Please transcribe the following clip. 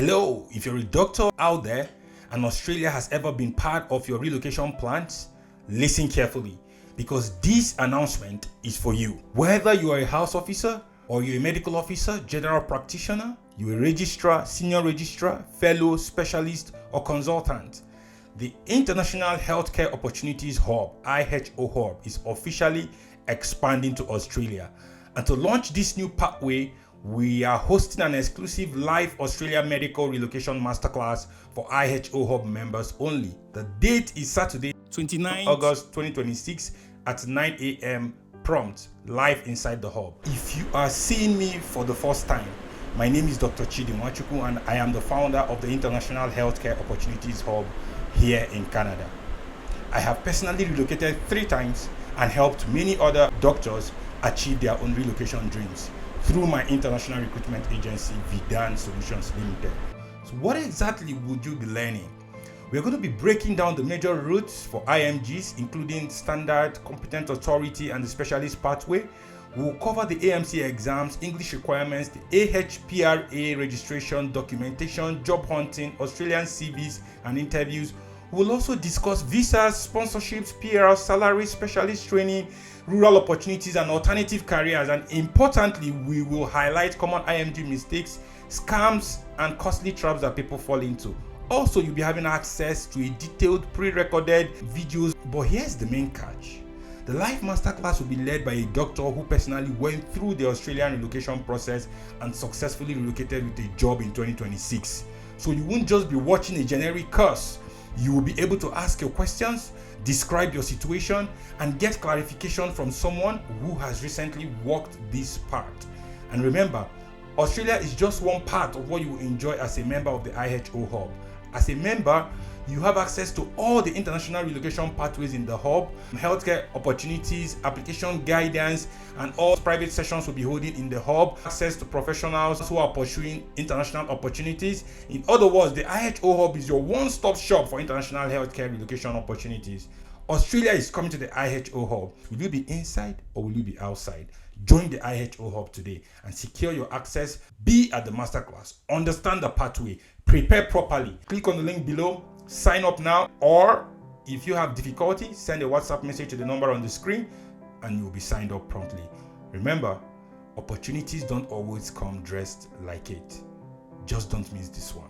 Hello, if you're a doctor out there and Australia has ever been part of your relocation plans, listen carefully because this announcement is for you. Whether you are a house officer or you're a medical officer, general practitioner, you're a registrar, senior registrar, fellow, specialist, or consultant, the International Healthcare Opportunities Hub, IHO-Hub, is officially expanding to Australia. And to launch this new pathway, we are hosting an exclusive live Australia Medical Relocation Masterclass for IHO-Hub members only. The date is Saturday, 29 August 2026 at 9 a.m. prompt, live inside the hub. If you are seeing me for the first time, my name is Dr. Chidi Nwachukwu and I am the founder of the International Healthcare Opportunities Hub here in Canada. I have personally relocated 3 times and helped many other doctors achieve their own relocation dreams through my international recruitment agency, Vidan Solutions Limited. So what exactly would you be learning? We're going to be breaking down the major routes for IMGs, including standard, competent authority, and the specialist pathway. We'll cover the AMC exams, English requirements, the AHPRA registration, documentation, job hunting, Australian CVs and interviews. We'll also discuss visas, sponsorships, PR, salaries, specialist training, rural opportunities and alternative careers, and importantly, we will highlight common IMG mistakes, scams, and costly traps that people fall into. Also, you'll be having access to a detailed pre-recorded videos, but here's the main catch. The live masterclass will be led by a doctor who personally went through the Australian relocation process and successfully relocated with a job in 2026. So you won't just be watching a generic course. You will be able to ask your questions, describe your situation, and get clarification from someone who has recently walked this path. And remember, Australia is just one part of what you will enjoy as a member of the IHO Hub. As a member, you have access to all the international relocation pathways in the hub, healthcare opportunities, application guidance, and all private sessions will be holding in the hub, access to professionals who are pursuing international opportunities. In other words, the IHO Hub is your one-stop shop for international healthcare relocation opportunities. Australia is coming to the IHO Hub. Will you be inside or will you be outside? Join the IHO Hub today and secure your access. Be at the masterclass. Understand the pathway. Prepare properly. Click on the link below. Sign up now, or if you have difficulty, send a WhatsApp message to the number on the screen and you will be signed up promptly. Remember, opportunities don't always come dressed like it. Just don't miss this one.